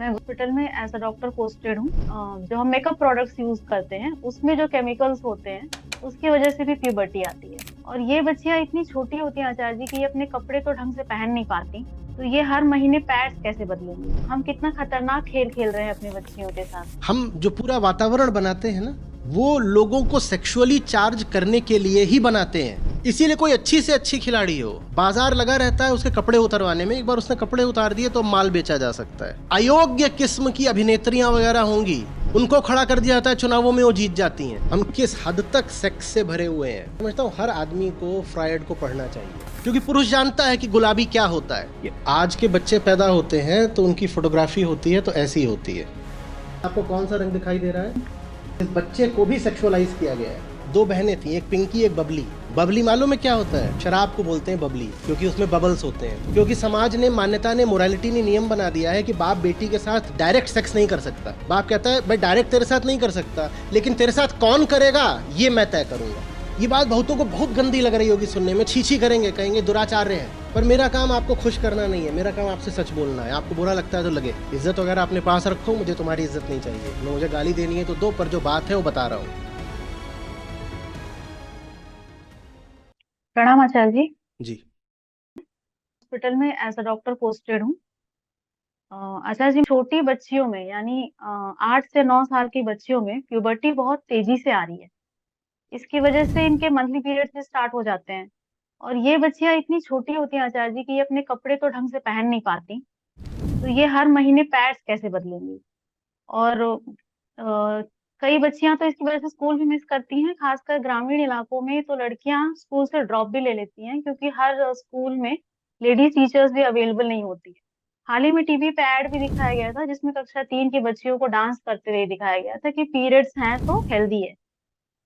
मैं हॉस्पिटल में as a doctor posted हूँ। जो हम मेकअप प्रोडक्ट्स यूज करते हैं उसमें जो केमिकल्स होते हैं उसकी वजह से भी प्यूबर्टी आती है। और ये बच्चियां इतनी छोटी होती हैं आचार्य जी कि ये अपने कपड़े तो ढंग से पहन नहीं पाती। तो ये हर महीने पैड्स कैसे बदलेंगी? हम कितना खतरनाक खेल खेल रहे हैं अपनी बच्चियों के साथ। हम जो पूरा वातावरण बनाते हैं ना, वो लोगों को सेक्सुअली चार्ज करने के लिए ही बनाते हैं। इसीलिए कोई अच्छी से अच्छी खिलाड़ी हो, बाजार लगा रहता है उसके कपड़े उतरवाने में। एक बार उसने कपड़े उतार दिए तो माल बेचा जा सकता है। अयोग्य किस्म की अभिनेत्रियां वगैरह होंगी, उनको खड़ा कर दिया जाता है, चुनावों में वो जीत जाती हैं। हम किस हद तक सेक्स से भरे हुए हैं। समझता हूँ हर आदमी को फ्रायड को पढ़ना चाहिए, क्योंकि पुरुष जानता है कि गुलाबी क्या होता है। ये आज के बच्चे पैदा होते हैं तो उनकी फोटोग्राफी होती है तो ऐसी होती है। आपको कौन सा रंग दिखाई दे रहा है? इस बच्चे को भी सेक्सुअलाइज किया गया है। दो बहनें थी, एक पिंकी एक बबली। बबली मालूम है क्या होता है? शराब को बोलते हैं बबली, क्योंकि उसमें बबल्स होते हैं। क्योंकि समाज ने, मान्यता ने, मोरालिटी ने नियम बना दिया है कि बाप बेटी के साथ डायरेक्ट सेक्स नहीं कर सकता। बाप कहता है मैं डायरेक्ट तेरे साथ नहीं कर सकता, लेकिन तेरे साथ कौन करेगा ये मैं तय करूंगा। ये बात बहुतों को बहुत गंदी लग रही होगी सुनने में, छी छी करेंगे, कहेंगे दुराचार्य है। पर मेरा काम आपको खुश करना नहीं है, मेरा काम आपसे सच बोलना है। आपको बुरा लगता है तो लगे। इज्जत वगैरह अपने पास रखो, मुझे तुम्हारी इज्जत नहीं चाहिए। मुझे गाली देनी है तो दो, पर जो बात है वो बता रहा हूँ। प्रणाम आचार्य जी। जी। हॉस्पिटल में एज अ डॉक्टर पोस्टेड हूँ। आचार्य जी, छोटी बच्चियों में यानी 8 से 9 साल की बच्चियों में प्यूबर्टी बहुत तेजी से आ रही है। इसकी वजह से इनके मंथली पीरियड्स भी स्टार्ट हो जाते हैं। और ये बच्चियां इतनी छोटी होती हैं आचार्य जी कि ये अपने कपड़े तो ढंग से पहन नहीं पाती। तो ये हर महीने पैड्स कैसे बदलेंगी? और कई बच्चियां तो इसकी वजह से स्कूल भी मिस करती हैं। खासकर ग्रामीण इलाकों में तो लड़कियां स्कूल से ड्रॉप भी ले लेती हैं, क्योंकि हर स्कूल में लेडीज टीचर्स भी अवेलेबल नहीं होती है। हाल ही में टीवी पे ऐड भी दिखाया गया था जिसमें कक्षा 3 की बच्चियों को डांस करते हुए दिखाया गया था कि पीरियड्स हैं तो हेल्दी है।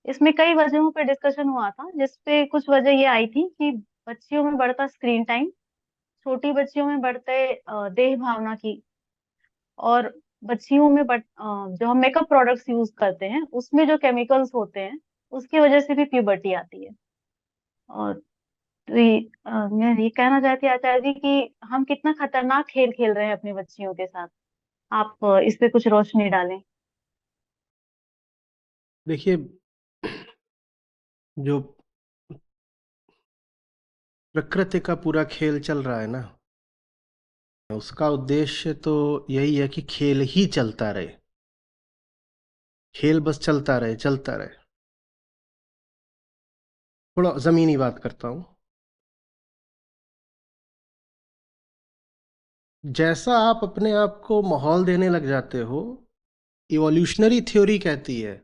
इसमें कई वजहों पे डिस्कशन हुआ था, जिसपे कुछ वजह ये आई थी कि बच्चियों में बढ़ता स्क्रीन टाइम, छोटी बच्चियों में बढ़ते देह भावना की, और बच्चियों में जो हम मेकअप प्रोडक्ट्स यूज करते हैं उसमें जो केमिकल्स होते हैं उसकी वजह से भी प्यूबर्टी आती है। और तो मैं ये कहना चाहती हूँ आचार्य जी कि हम कितना खतरनाक खेल खेल रहे हैं अपनी बच्चियों के साथ। आप इस पे कुछ रोशनी डालें। देखिए, जो प्रकृति का पूरा खेल चल रहा है ना, उसका उद्देश्य तो यही है कि खेल ही चलता रहे। खेल बस चलता रहे, चलता रहे। थोड़ा जमीनी बात करता हूं। जैसा आप अपने आप को माहौल देने लग जाते हो, इवोल्यूशनरी थ्योरी कहती है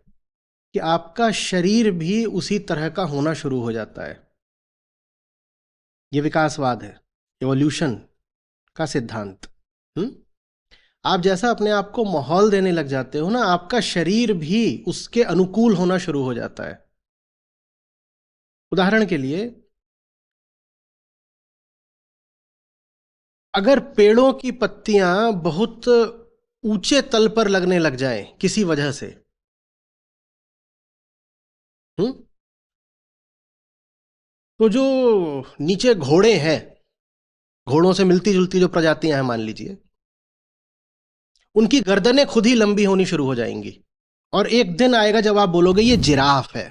कि आपका शरीर भी उसी तरह का होना शुरू हो जाता है। ये विकासवाद है, इवोल्यूशन का सिद्धांत। आप जैसा अपने आप को माहौल देने लग जाते हो ना, आपका शरीर भी उसके अनुकूल होना शुरू हो जाता है। उदाहरण के लिए, अगर पेड़ों की पत्तियां बहुत ऊंचे तल पर लगने लग जाएं किसी वजह से, हम्म तो जो नीचे घोड़े हैं, घोड़ों से मिलती जुलती जो प्रजातियां हैं मान लीजिए, उनकी गर्दनें खुद ही लंबी होनी शुरू हो जाएंगी। और एक दिन आएगा जब आप बोलोगे ये जिराफ है।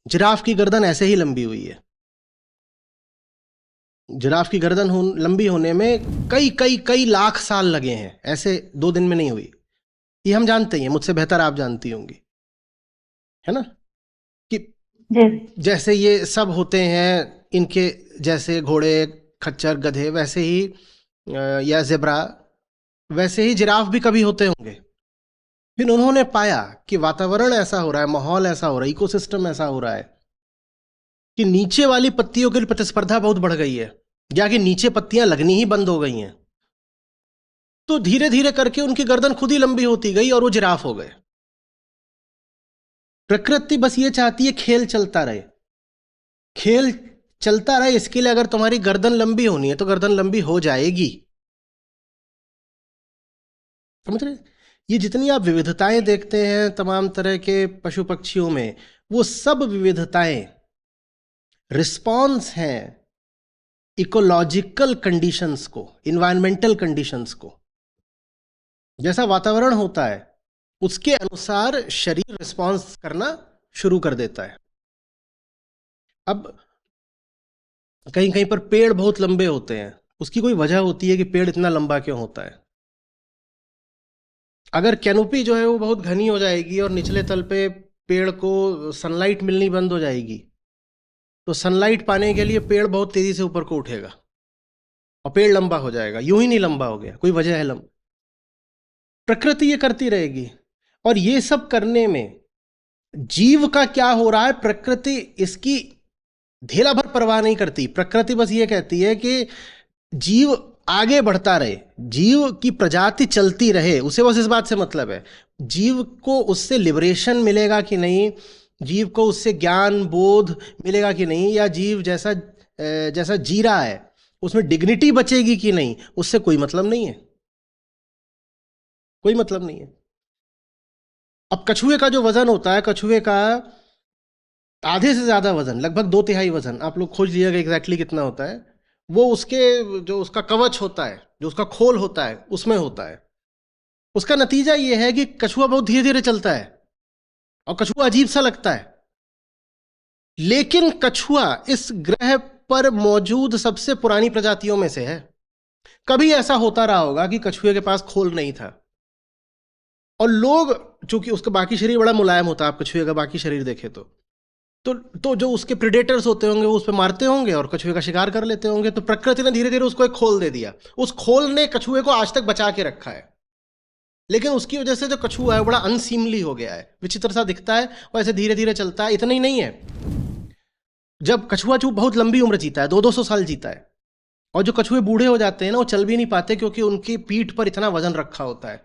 जिराफ की गर्दन ऐसे ही लंबी हुई है। जिराफ की गर्दन लंबी होने में कई कई कई लाख साल लगे हैं, ऐसे 2 दिन में नहीं हुई। ये हम जानते हैं, मुझसे बेहतर आप जानती होंगी, है ना, कि जी। जैसे ये सब होते हैं, इनके जैसे घोड़े, खच्चर, गधे, वैसे ही या जेब्रा, वैसे ही जिराफ भी कभी होते होंगे। फिर उन्होंने पाया कि वातावरण ऐसा हो रहा है, माहौल ऐसा हो रहा है, इकोसिस्टम ऐसा हो रहा है कि नीचे वाली पत्तियों के लिए प्रतिस्पर्धा बहुत बढ़ गई है, या कि नीचे पत्तियां लगनी ही बंद हो गई हैं। तो धीरे धीरे करके उनकी गर्दन खुद ही लंबी होती गई और वो जिराफ हो गए। प्रकृति बस ये चाहती है खेल चलता रहे। खेल चलता रहे, इसके लिए अगर तुम्हारी गर्दन लंबी होनी है तो गर्दन लंबी हो जाएगी। समझ रहे? ये जितनी आप विविधताएं देखते हैं तमाम तरह के पशु पक्षियों में, वो सब विविधताएं रिस्पॉन्स हैं इकोलॉजिकल कंडीशंस को, इन्वायरमेंटल कंडीशंस को। जैसा वातावरण होता है उसके अनुसार शरीर रिस्पॉन्स करना शुरू कर देता है। अब कहीं कहीं पर पेड़ बहुत लंबे होते हैं, उसकी कोई वजह होती है कि पेड़ इतना लंबा क्यों होता है। अगर कैनोपी जो है वो बहुत घनी हो जाएगी और निचले तल पे पेड़ को सनलाइट मिलनी बंद हो जाएगी, तो सनलाइट पाने के लिए पेड़ बहुत तेजी से ऊपर को उठेगा और पेड़ लंबा हो जाएगा। यूं ही नहीं लंबा हो गया, कोई वजह है लंबा। प्रकृति ये करती रहेगी। और ये सब करने में जीव का क्या हो रहा है, प्रकृति इसकी धेला भर परवाह नहीं करती। प्रकृति बस ये कहती है कि जीव आगे बढ़ता रहे, जीव की प्रजाति चलती रहे, उसे बस इस बात से मतलब है। जीव को उससे लिबरेशन मिलेगा कि नहीं, जीव को उससे ज्ञान बोध मिलेगा कि नहीं, या जीव जैसा जैसा जी रहा है उसमें डिग्निटी बचेगी कि नहीं, उससे कोई मतलब नहीं है, कोई मतलब नहीं है। अब कछुए का जो वजन होता है, कछुए का आधे से ज्यादा वजन, लगभग 2/3 वजन, आप लोग खोज लीजिएगा एग्जैक्टली कितना होता है, वो उसके जो उसका कवच होता है, जो उसका खोल होता है, उसमें होता है। उसका नतीजा ये है कि कछुआ बहुत धीरे धीरे चलता है और कछुआ अजीब सा लगता है। लेकिन कछुआ इस ग्रह पर मौजूद सबसे पुरानी प्रजातियों में से है। कभी ऐसा होता रहा होगा कि कछुए के पास खोल नहीं था और लोग, चूंकि उसका बाकी शरीर बड़ा मुलायम होता है, आप कछुए का बाकी शरीर देखें तो जो उसके प्रेडेटर्स होते होंगे वो उस पर मारते होंगे और कछुए का शिकार कर लेते होंगे। तो प्रकृति ने धीरे धीरे उसको एक खोल दे दिया। उस खोल ने कछुए को आज तक बचा के रखा है। लेकिन उसकी वजह से जो कछुआ है वो बड़ा अनसीमली हो गया है, विचित्र सा दिखता है और ऐसे धीरे धीरे चलता है। इतना ही नहीं है, जब कछुआ बहुत लंबी उम्र जीता है, 200-200 साल जीता है, और जो कछुए बूढ़े हो जाते हैं ना, वो चल भी नहीं पाते क्योंकि उनकी पीठ पर इतना वजन रखा होता है।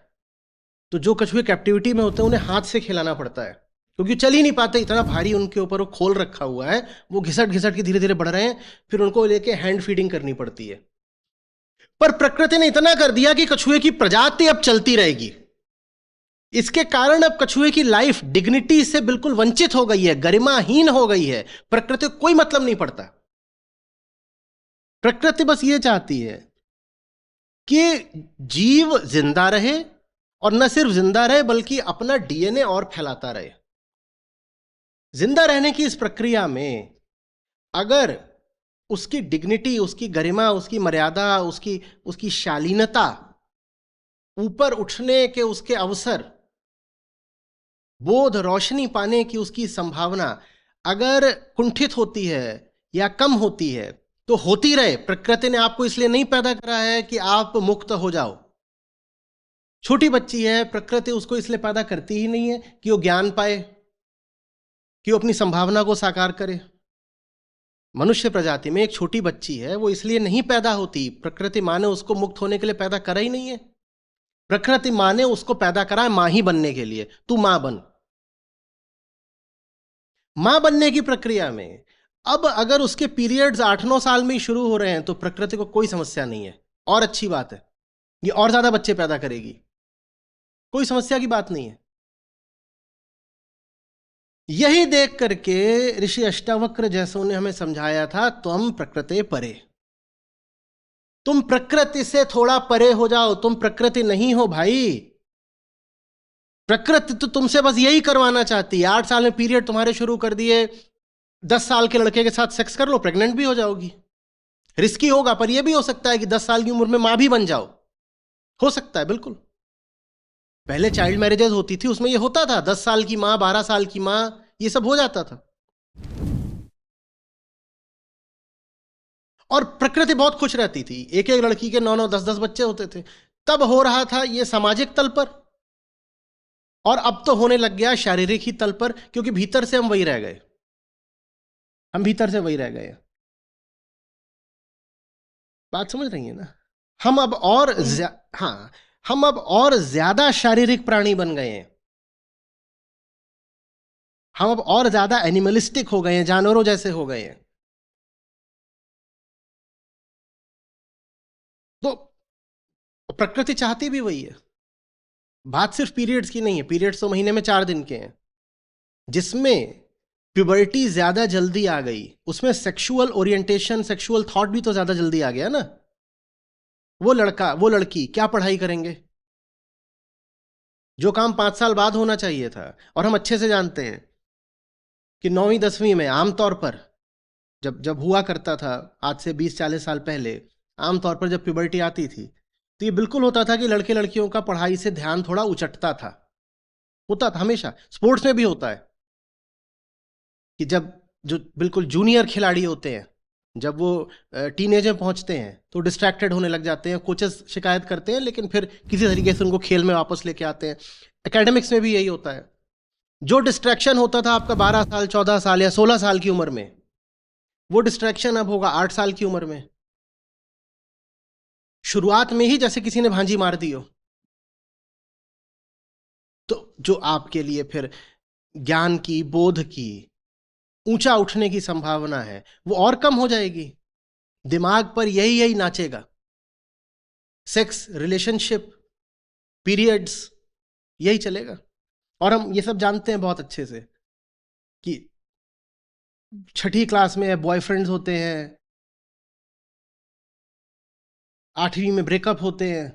तो जो कछुए कैप्टिविटी में होते हैं उन्हें हाथ से खिलाना पड़ता है क्योंकि चल ही नहीं पाते, इतना भारी उनके ऊपर वो खोल रखा हुआ है। वो घिसट घिसट के धीरे धीरे बढ़ रहे हैं, फिर उनको लेके हैंड फीडिंग करनी पड़ती है। पर प्रकृति ने इतना कर दिया कि कछुए की प्रजाति अब चलती रहेगी। इसके कारण अब कछुए की लाइफ डिग्निटी से बिल्कुल वंचित हो गई है, गरिमाहीन हो गई है। प्रकृति को कोई मतलब नहीं पड़ता। प्रकृति बस ये चाहती है कि जीव जिंदा रहे, और न सिर्फ जिंदा रहे बल्कि अपना डीएनए और फैलाता रहे। जिंदा रहने की इस प्रक्रिया में अगर उसकी डिग्निटी, उसकी गरिमा, उसकी मर्यादा, उसकी शालीनता, ऊपर उठने के उसके अवसर, बोध रोशनी पाने की उसकी संभावना अगर कुंठित होती है या कम होती है तो होती रहे। प्रकृति ने आपको इसलिए नहीं पैदा करा है कि आप मुक्त हो जाओ। छोटी बच्ची है, प्रकृति उसको इसलिए पैदा करती ही नहीं है कि वो ज्ञान पाए, कि वो अपनी संभावना को साकार करे। मनुष्य प्रजाति में एक छोटी बच्ची है, वो इसलिए नहीं पैदा होती, प्रकृति माँ ने उसको मुक्त होने के लिए पैदा करा ही नहीं है। प्रकृति माँ ने उसको पैदा करा है माँ ही बनने के लिए। तू माँ बन। माँ बनने की प्रक्रिया में अब अगर उसके पीरियड्स 8-9 साल में ही शुरू हो रहे हैं तो प्रकृति को कोई समस्या नहीं है, और अच्छी बात है, ये और ज्यादा बच्चे पैदा करेगी, कोई समस्या की बात नहीं है। यही देख करके ऋषि अष्टावक्र जैसों ने हमें समझाया था, तुम प्रकृति परे, तुम प्रकृति से थोड़ा परे हो जाओ, तुम प्रकृति नहीं हो भाई। प्रकृति तो तुमसे बस यही करवाना चाहती है। 8 साल में पीरियड तुम्हारे शुरू कर दिए, 10 साल के लड़के के साथ सेक्स कर लो, प्रेग्नेंट भी हो जाओगी। रिस्की होगा, पर यह भी हो सकता है कि 10 साल की उम्र में मां भी बन जाओ, हो सकता है बिल्कुल। पहले चाइल्ड मैरिजेस होती थी, उसमें यह होता था, 10 साल की मां, 12 साल की मां, ये सब हो जाता था। और प्रकृति बहुत खुश रहती थी, एक एक लड़की के 9-9, 10-10 बच्चे होते थे। तब हो रहा था ये सामाजिक तल पर, और अब तो होने लग गया शारीरिक ही तल पर, क्योंकि भीतर से हम वही रह गए, हम भीतर से वही रह गए। बात समझ रही है ना? हम अब और हाँ, हम अब और ज्यादा शारीरिक प्राणी बन गए हैं, हम अब और ज्यादा एनिमलिस्टिक हो गए हैं, जानवरों जैसे हो गए हैं। तो प्रकृति चाहती भी वही है। बात सिर्फ पीरियड्स की नहीं है, पीरियड्स तो महीने में 4 दिन के हैं, जिसमें प्यूबर्टी ज्यादा जल्दी आ गई, उसमें सेक्सुअल ओरिएंटेशन, सेक्सुअल थॉट भी तो ज्यादा जल्दी आ गया ना। वो लड़का, वो लड़की क्या पढ़ाई करेंगे? जो काम 5 साल बाद होना चाहिए था। और हम अच्छे से जानते हैं कि 9वीं 10वीं में आमतौर पर जब जब हुआ करता था, आज से 20-40 साल पहले, आमतौर पर जब प्यूबर्टी आती थी तो ये बिल्कुल होता था कि लड़के लड़कियों का पढ़ाई से ध्यान थोड़ा उचटता था। होता था, हमेशा स्पोर्ट्स में भी होता है कि जब जो बिल्कुल जूनियर खिलाड़ी होते हैं, जब वो टीनेज में पहुंचते हैं तो डिस्ट्रैक्टेड होने लग जाते हैं, कोचेस शिकायत करते हैं, लेकिन फिर किसी तरीके से उनको खेल में वापस लेके आते हैं। एकेडमिक्स में भी यही होता है। जो डिस्ट्रैक्शन होता था आपका 12 साल 14 साल या 16 साल की उम्र में, वो डिस्ट्रैक्शन अब होगा 8 साल की उम्र में। शुरुआत में ही जैसे किसी ने भांजी मार दी हो, तो जो आपके लिए फिर ज्ञान की, बोध की, ऊंचा उठने की संभावना है वो और कम हो जाएगी। दिमाग पर यही यही नाचेगा। सेक्स, रिलेशनशिप, पीरियड्स, यही चलेगा। और हम ये सब जानते हैं बहुत अच्छे से कि 6ठी क्लास में बॉयफ्रेंड्स होते हैं, 8वीं में ब्रेकअप होते हैं,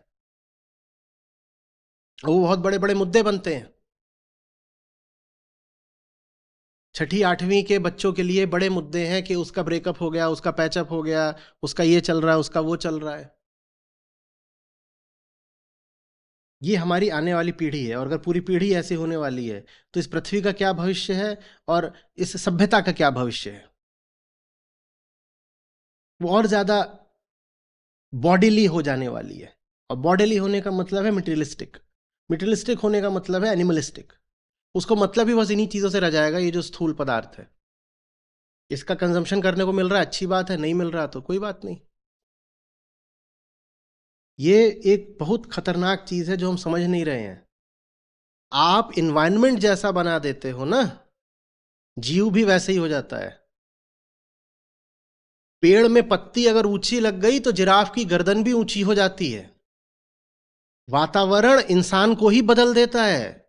वो बहुत बड़े बड़े मुद्दे बनते हैं। 6ठी 8वीं के बच्चों के लिए बड़े मुद्दे हैं कि उसका ब्रेकअप हो गया, उसका पैचअप हो गया, उसका ये चल रहा है, उसका वो चल रहा है। ये हमारी आने वाली पीढ़ी है, और अगर पूरी पीढ़ी ऐसी होने वाली है तो इस पृथ्वी का क्या भविष्य है और इस सभ्यता का क्या भविष्य है। वो और ज्यादा बॉडीली हो जाने वाली है। और बॉडीली होने का मतलब है मटेरियलिस्टिक, मटेरियलिस्टिक होने का मतलब है एनिमलिस्टिक। उसको मतलब ही बस इन्हीं चीजों से रह जाएगा, ये जो स्थूल पदार्थ है, इसका कंजम्पशन करने को मिल रहा है, अच्छी बात है, नहीं मिल रहा तो कोई बात नहीं। ये एक बहुत खतरनाक चीज है जो हम समझ नहीं रहे हैं। आप इन्वायरमेंट जैसा बना देते हो ना, जीव भी वैसे ही हो जाता है। पेड़ में पत्ती अगर ऊंची लग गई तो जिराफ की गर्दन भी ऊंची हो जाती है। वातावरण इंसान को ही बदल देता है।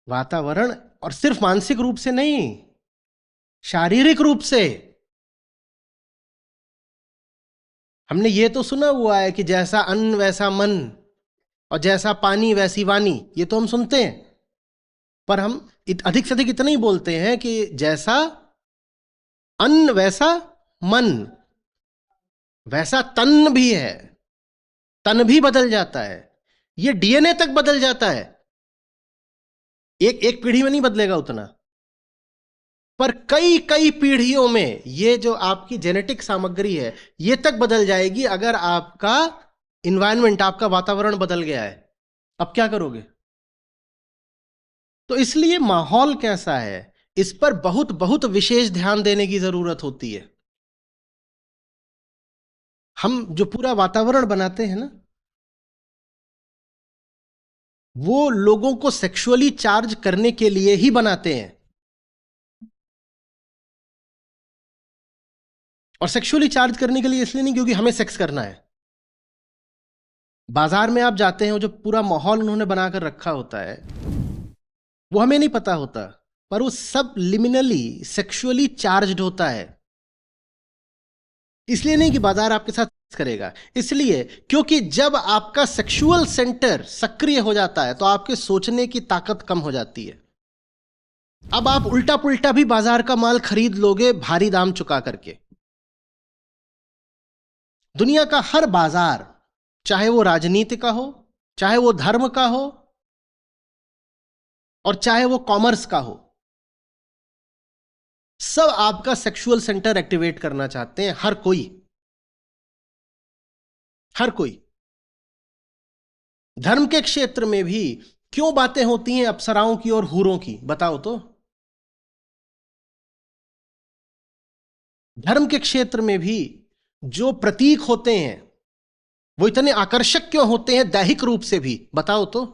वातावरण, और सिर्फ मानसिक रूप से नहीं, शारीरिक रूप से। हमने ये तो सुना हुआ है कि जैसा अन्न वैसा मन, और जैसा पानी वैसी वाणी, ये तो हम सुनते हैं। पर हम अधिक से अधिक इतना ही बोलते हैं कि जैसा अन्न वैसा मन, वैसा तन भी है। तन भी बदल जाता है, ये डीएनए तक बदल जाता है। एक एक पीढ़ी में नहीं बदलेगा उतना, पर कई कई पीढ़ियों में ये जो आपकी जेनेटिक सामग्री है ये तक बदल जाएगी अगर आपका इन्वायरमेंट, आपका वातावरण बदल गया है। अब क्या करोगे? तो इसलिए माहौल कैसा है इस पर बहुत बहुत विशेष ध्यान देने की जरूरत होती है। हम जो पूरा वातावरण बनाते हैं ना, वो लोगों को सेक्सुअली चार्ज करने के लिए ही बनाते हैं। और सेक्सुअली चार्ज करने के लिए इसलिए नहीं क्योंकि हमें सेक्स करना है। बाजार में आप जाते हैं, वो जो पूरा माहौल उन्होंने बनाकर रखा होता है वो हमें नहीं पता होता, पर वो सब लिमिनली सेक्सुअली चार्ज्ड होता है। इसलिए नहीं कि बाजार आपके साथ करेगा, इसलिए क्योंकि जब आपका सेक्सुअल सेंटर सक्रिय हो जाता है तो आपके सोचने की ताकत कम हो जाती है। अब आप उल्टा पुल्टा भी बाजार का माल खरीद लोगे भारी दाम चुका करके। दुनिया का हर बाजार, चाहे वो राजनीति का हो, चाहे वो धर्म का हो, और चाहे वो कॉमर्स का हो, सब आपका सेक्सुअल सेंटर एक्टिवेट करना चाहते हैं। हर कोई, हर कोई। धर्म के क्षेत्र में भी क्यों बातें होती हैं अप्सराओं की और हूरों की, बताओ तो। धर्म के क्षेत्र में भी जो प्रतीक होते हैं वो इतने आकर्षक क्यों होते हैं दैहिक रूप से भी, बताओ तो।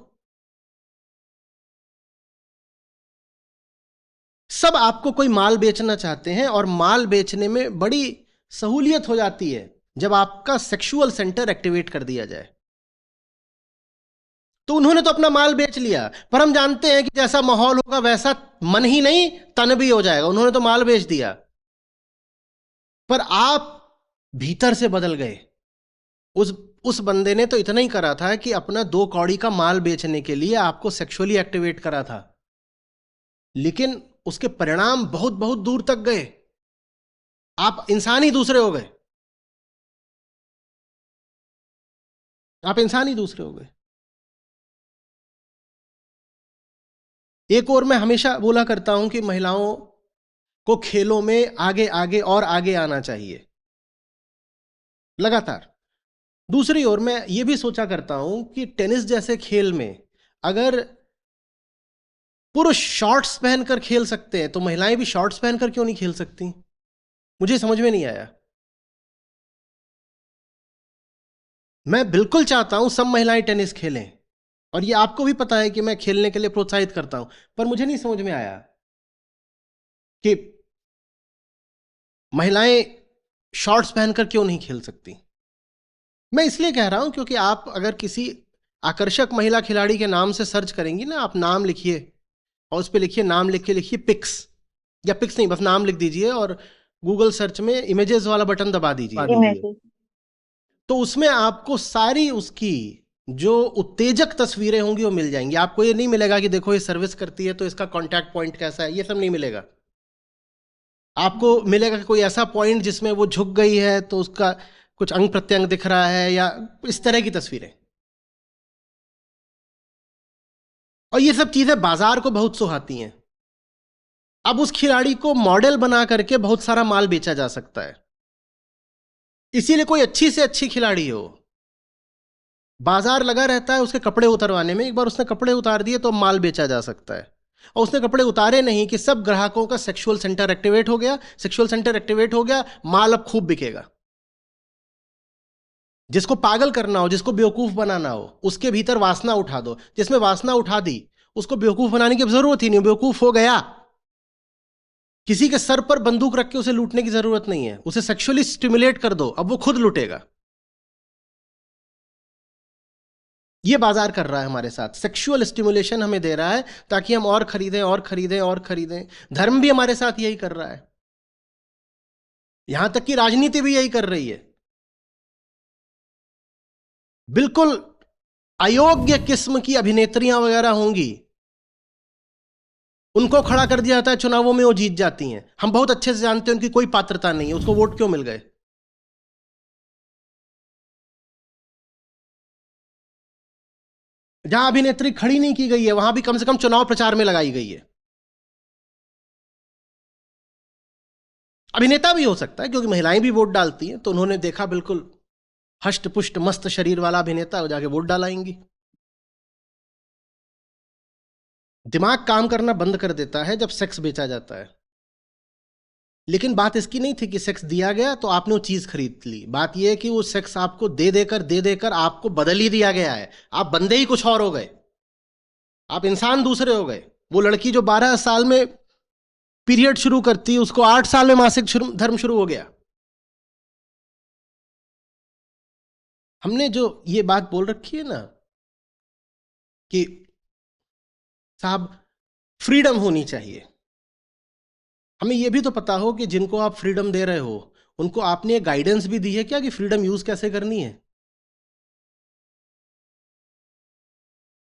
सब आपको कोई माल बेचना चाहते हैं, और माल बेचने में बड़ी सहूलियत हो जाती है जब आपका सेक्सुअल सेंटर एक्टिवेट कर दिया जाए। तो उन्होंने तो अपना माल बेच लिया, पर हम जानते हैं कि जैसा माहौल होगा वैसा मन ही नहीं तन भी हो जाएगा। उन्होंने तो माल बेच दिया, पर आप भीतर से बदल गए। उस बंदे ने तो इतना ही करा था कि अपना 2 कौड़ी का माल बेचने के लिए आपको सेक्सुअली एक्टिवेट करा था, लेकिन उसके परिणाम बहुत बहुत दूर तक गए। आप इंसान ही दूसरे हो गए, आप इंसान ही दूसरे हो गए। एक और मैं हमेशा बोला करता हूं कि महिलाओं को खेलों में आगे आगे और आगे आना चाहिए लगातार। दूसरी ओर मैं ये भी सोचा करता हूं कि टेनिस जैसे खेल में अगर पुरुष शॉर्ट्स पहनकर खेल सकते हैं तो महिलाएं भी शॉर्ट्स पहनकर क्यों नहीं खेल सकती? मुझे समझ में नहीं आया। मैं बिल्कुल चाहता हूं सब महिलाएं टेनिस खेलें, और ये आपको भी पता है कि मैं खेलने के लिए प्रोत्साहित करता हूं, पर मुझे नहीं समझ में आया कि महिलाएं शॉर्ट्स पहनकर क्यों नहीं खेल सकती। मैं इसलिए कह रहा हूं क्योंकि आप अगर किसी आकर्षक महिला खिलाड़ी के नाम से सर्च करेंगी ना, आप नाम लिखिए और उस पर लिखिए, नाम लिख के लिखिए पिक्स, या पिक्स नहीं, बस नाम लिख दीजिए और गूगल सर्च में इमेजेस वाला बटन दबा दीजिए, इमेजेस। तो उसमें आपको सारी उसकी जो उत्तेजक तस्वीरें होंगी वो मिल जाएंगी। आपको ये नहीं मिलेगा कि देखो ये सर्विस करती है तो इसका कांटेक्ट पॉइंट कैसा है, ये सब नहीं मिलेगा। आपको मिलेगा कि कोई ऐसा पॉइंट जिसमें वो झुक गई है तो उसका कुछ अंग प्रत्यंग दिख रहा है, या इस तरह की तस्वीरें। और ये सब चीजें बाजार को बहुत सुहाती हैं। अब उस खिलाड़ी को मॉडल बना करके बहुत सारा माल बेचा जा सकता है। इसीलिए कोई अच्छी से अच्छी खिलाड़ी हो, बाजार लगा रहता है उसके कपड़े उतरवाने में। एक बार उसने कपड़े उतार दिए तो माल बेचा जा सकता है। और उसने कपड़े उतारे नहीं कि सब ग्राहकों का सेक्सुअल सेंटर एक्टिवेट हो गया, सेक्सुअल सेंटर एक्टिवेट हो गया, माल अब खूब बिकेगा। जिसको पागल करना हो, जिसको बेवकूफ बनाना हो, उसके भीतर वासना उठा दो। जिसमें वासना उठा दी उसको बेवकूफ बनाने की जरूरत ही नहीं, बेवकूफ हो गया। किसी के सर पर बंदूक रख के उसे लूटने की जरूरत नहीं है, उसे सेक्सुअली स्टिमुलेट कर दो, अब वो खुद लूटेगा। ये बाजार कर रहा है हमारे साथ, सेक्सुअल स्टिमुलेशन हमें दे रहा है ताकि हम और खरीदें और खरीदें और खरीदें। धर्म भी हमारे साथ यही कर रहा है, यहां तक कि राजनीति भी यही कर रही है। बिल्कुल अयोग्य किस्म की अभिनेत्रियां वगैरह होंगी, उनको खड़ा कर दिया जाता है चुनावों में, वो जीत जाती हैं। हम बहुत अच्छे से जानते हैं उनकी कोई पात्रता नहीं है, उसको वोट क्यों मिल गए। जहां अभिनेत्री खड़ी नहीं की गई है वहां भी कम से कम चुनाव प्रचार में लगाई गई है। अभिनेता भी हो सकता है क्योंकि महिलाएं भी वोट डालती हैं, तो उन्होंने देखा बिल्कुल हष्ट पुष्ट मस्त शरीर वाला अभिनेता, हो जाके वोट डालाएंगी। दिमाग काम करना बंद कर देता है जब सेक्स बेचा जाता है। लेकिन बात इसकी नहीं थी कि सेक्स दिया गया तो आपने वो चीज खरीद ली। बात यह है कि वो सेक्स आपको दे देकर आपको बदल ही दिया गया है। आप बंदे ही कुछ और हो गए, आप इंसान दूसरे हो गए। वो लड़की जो 12 साल में पीरियड शुरू करती, उसको 8 साल में मासिक धर्म शुरू हो गया। हमने जो ये बात बोल रखी है ना कि साहब फ्रीडम होनी चाहिए, हमें यह भी तो पता हो कि जिनको आप फ्रीडम दे रहे हो उनको आपने गाइडेंस भी दी है क्या कि फ्रीडम यूज कैसे करनी है।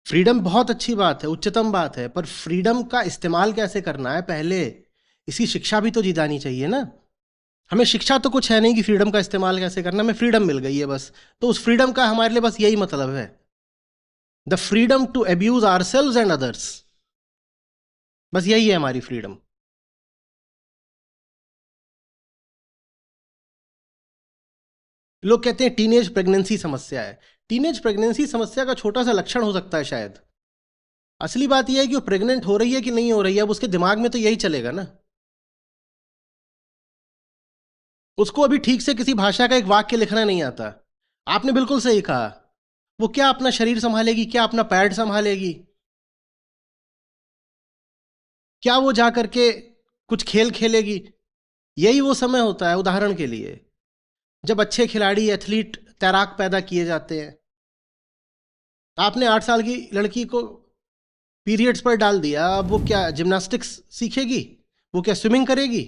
फ्रीडम बहुत अच्छी बात है, उच्चतम बात है, पर फ्रीडम का इस्तेमाल कैसे करना है पहले इसकी शिक्षा भी तो दी जानी चाहिए ना। हमें शिक्षा तो कुछ है नहीं कि फ्रीडम का इस्तेमाल कैसे करना, हमें फ्रीडम मिल गई है बस। तो उस फ्रीडम का हमारे लिए बस यही मतलब है, the freedom to abuse ourselves and others. बस यही है हमारी फ्रीडम। लोग कहते हैं टीनेज प्रेगनेंसी समस्या है। टीनेज प्रेगनेंसी समस्या का छोटा सा लक्षण हो सकता है शायद। असली बात यह है कि वो प्रेग्नेंट हो रही है कि नहीं हो रही है, अब उसके दिमाग में तो यही चलेगा ना। उसको अभी ठीक से किसी भाषा का एक वाक्य लिखना नहीं आता। आपने बिल्कुल सही कहा, वो क्या अपना शरीर संभालेगी, क्या अपना पैड संभालेगी, क्या वो जा करके कुछ खेल खेलेगी। यही वो समय होता है उदाहरण के लिए जब अच्छे खिलाड़ी एथलीट तैराक पैदा किए जाते हैं। आपने 8 साल की लड़की को पीरियड्स पर डाल दिया, अब वो क्या जिम्नास्टिक्स सीखेगी, वो क्या स्विमिंग करेगी,